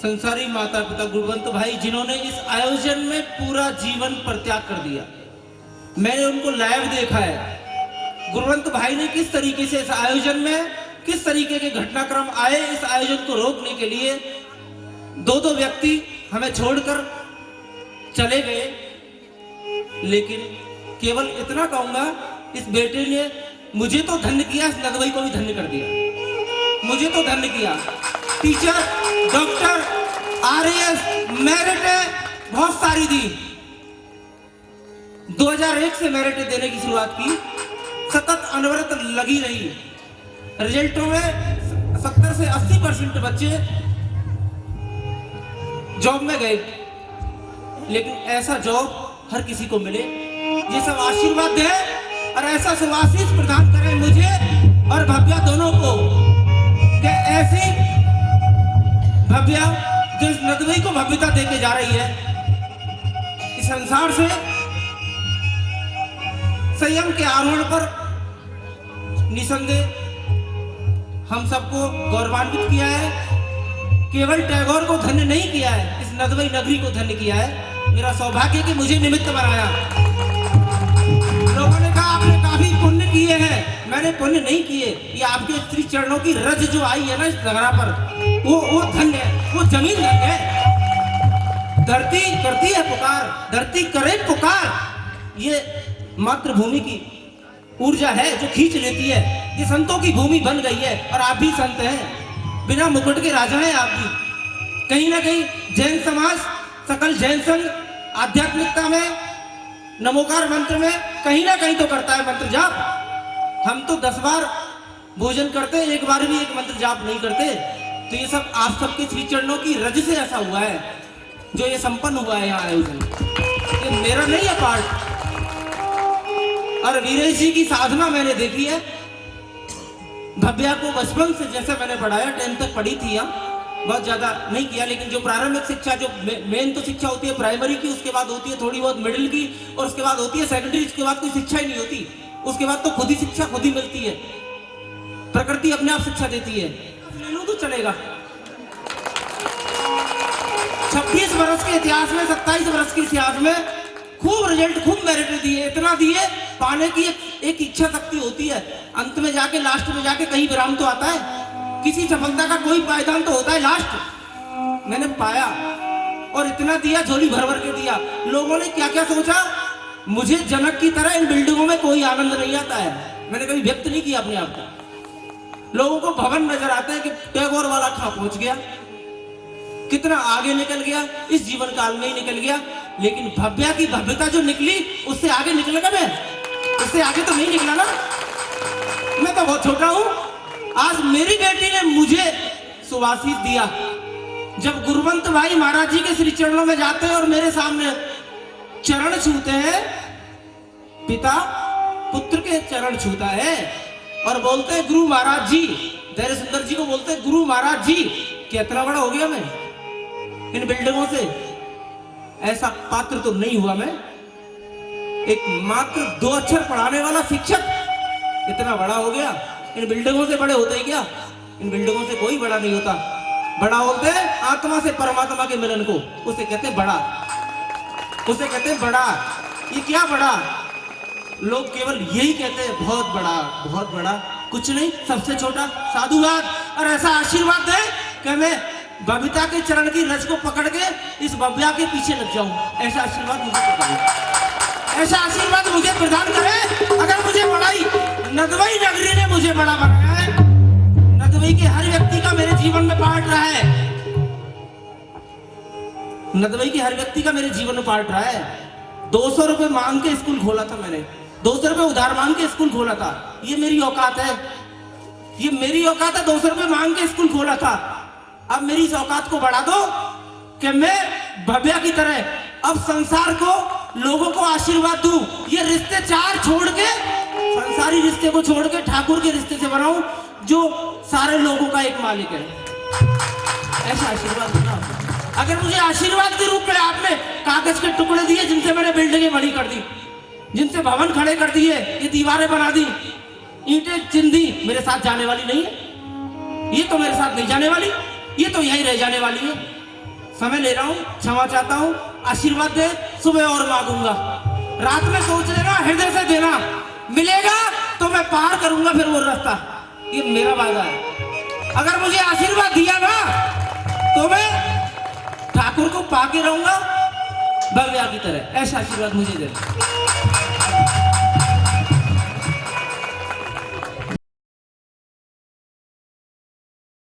संसारी माता पिता गुरुवंत भाई जिन्होंने इस आयोजन में पूरा जीवन परित्याग कर दिया। मैंने उनको लाइव देखा है। गुरुवंत भाई ने किस तरीके से इस आयोजन में किस तरीके के घटनाक्रम आए इस आयोजन को रोकने के लिए, दो व्यक्ति हमें छोड़कर चले गए, लेकिन केवल इतना कहूंगा, इस बेटे ने मुझे तो धन्य किया, इस नदवई को भी धन्य कर दिया। मुझे तो धन्य किया। टीचर, डॉक्टर, आरएएस, मेरिट बहुत सारी दी। 2001 से मेरिट देने की शुरुआत की, सतत अनवरत लगी रही। रिजल्टों में 70 से 80% बच्चे जॉब में गए, लेकिन ऐसा जॉब हर किसी को मिले, ये सब आशीर्वाद दे और ऐसा सुआशीष प्रदान करें मुझे और भव्या दोनों को, कि ऐसी भव्या जो इस नदवई को भव्यता देके जा रही है, इस संसार से संयम के आरोहण पर निसंदेह हम सबको गौरवान्वित किया है। केवल टैगोर को धन्य नहीं किया है, इस नदवई नगरी को धन्य किया है। मेरा सौभाग्य कि मुझे निमित्त बनाया। लोगों ने कहा आपने काफी पुण्य किए हैं, मैंने पुण्य नहीं किए, ये आपके श्री चरणों की रज जो आई है ना इस नगरा पर, वो धन्य है, वो जमीन धन्य है। धरती करती है पुकार, धरती करे पुकार, ये मातृभूमि की ऊर्जा है जो खींच लेती है। ये संतों की भूमि बन गई है और आप भी संत हैं, बिना मुकुट के राजा हैं आप भी। कहीं ना कहीं जैन समाज, सकल जैन संघ आध्यात्मिकता में, नमोकार मंत्र में कहीं ना कहीं तो करता है मंत्र जाप। हम तो 10 बार भोजन करते, एक बार भी एक मंत्र जाप नहीं करते। तो ये सब आप सबके श्री चरणों की रज से ऐसा हुआ है जो ये संपन्न हुआ है यहाँ आयोजन। ये मेरा नहीं है पार्ट। और वीरेश जी की साधना मैंने देखी है। भव्या को बचपन से जैसे मैंने पढ़ाया, 10 तक पढ़ी थी, हम बहुत ज्यादा नहीं किया, लेकिन जो प्रारंभिक शिक्षा, जो मेन तो शिक्षा होती है प्राइमरी की, उसके बाद होती है थोड़ी बहुत मिडिल की, और उसके बाद होती है सेकेंडरी। उसके बाद कोई शिक्षा ही नहीं होती, उसके बाद तो खुद ही शिक्षा खुद ही मिलती है। प्रकृति अपने आप शिक्षा देती है। ले लो तो चलेगा। 26 वर्ष के इतिहास में, 27 वर्ष के इतिहास में खूब रिजल्ट, खूब मेरिट दिए, इतना दिए, पाने की एक इच्छा शक्ति होती है। अंत में जाके, लास्ट में जाके कहीं विराम तो आता है, किसी सफलता का कोई पायदान तो होता है लास्ट। मैंने पाया और इतना दिया, झोली भर भर के दिया। लोगों ने क्या क्या सोचा, मुझे जनक की तरह इन बिल्डिंगों में कोई आनंद नहीं आता है, मैंने कभी व्यक्त नहीं किया अपने आप को। लोगों को भवन नजर आता है कि टैगोर वाला कहां पहुंच गया, कितना आगे निकल गया, इस जीवन काल में ही निकल गया। लेकिन भव्या की भव्यता जो निकली, उससे आगे निकलेगा मैं, उससे आगे तो नहीं निकला ना। मैं तो बहुत छोटा हूं। आज मेरी बेटी ने मुझे सुवासीस दिया। जब गुरुवंत भाई महाराज जी के श्री चरणों में जाते हैं और मेरे सामने चरण छूते हैं, पिता पुत्र के चरण छूता है और बोलते हैं गुरु महाराज जी, धैर्य सुंदर जी को बोलते हैं गुरु महाराज जी। कितना बड़ा हो गया मैं इन बिल्डिंगों से, ऐसा पात्र तो नहीं हुआ मैं। एक मात्र 2 अक्षर पढ़ाने वाला शिक्षक इतना बड़ा हो गया। इन बिल्डिंगों से बड़े होते हैं क्या? इन बिल्डिंगों से कोई बड़ा नहीं होता। बड़ा होते हैं आत्मा से परमात्मा के मिलन को, उसे कहते हैं बड़ा, उसे कहते हैं बड़ा। ये क्या बड़ा? लोग केवल यही कहते हैं बहुत बड़ा, बहुत बड़ा। कुछ नहीं, सबसे छोटा। साधुवाद और ऐसा आशीर्वाद दे कि मैं बबीता के चरण की रज को पकड़ के इस भव्या के पीछे लग जाऊं। ऐसा आशीर्वाद मुझे करे, ऐसा आशीर्वाद मुझे प्रदान करे। अगर मुझे बड़ाई नदवई नगरी ने मुझे बड़ा बनाया है, नदवई के हर व्यक्ति का मेरे जीवन में पार्ट रहा है, नदवई के हर व्यक्ति का मेरे जीवन में पार्ट रहा है। 200 रुपए मांग के स्कूल खोला था मैंने, 200 रुपए उधार मांग के स्कूल खोला था। ये मेरी औकात है, ये मेरी औकात है। 200 रुपए मांग के स्कूल खोला था। अब मेरी इस औकात को बढ़ा दो कि मैं भव्या की तरह अब संसार को, लोगों को आशीर्वाद दूं। ये रिश्ते 4 छोड़ के, संसारी रिश्ते को छोड़ के ठाकुर के रिश्ते से बनाऊं जो सारे लोगों का एक मालिक है। ऐसा आशीर्वाद दूंगा। अगर मुझे आशीर्वाद के रूप में आपने कागज के टुकड़े दिए जिनसे मैंने बिल्डिंगें बड़ी कर दी, जिनसे भवन खड़े कर दिए, ये दीवारें बना दी, ईंटें चिन दी, मेरे साथ जाने वाली नहीं है। ये तो मेरे साथ नहीं जाने वाली, ये तो यहीं रह जाने वाली है। समय ले रहा हूँ, क्षमा चाहता हूँ, आशीर्वाद दे, सुबह और मांगूंगा। रात में सोच लेना, हृदय से देना, मिलेगा तो मैं पार करूंगा फिर वो रास्ता, ये मेरा वादा है। अगर मुझे आशीर्वाद दिया ना तो मैं ठाकुर को पाके रहूंगा भव्या की तरह, ऐसा आशीर्वाद मुझे देना।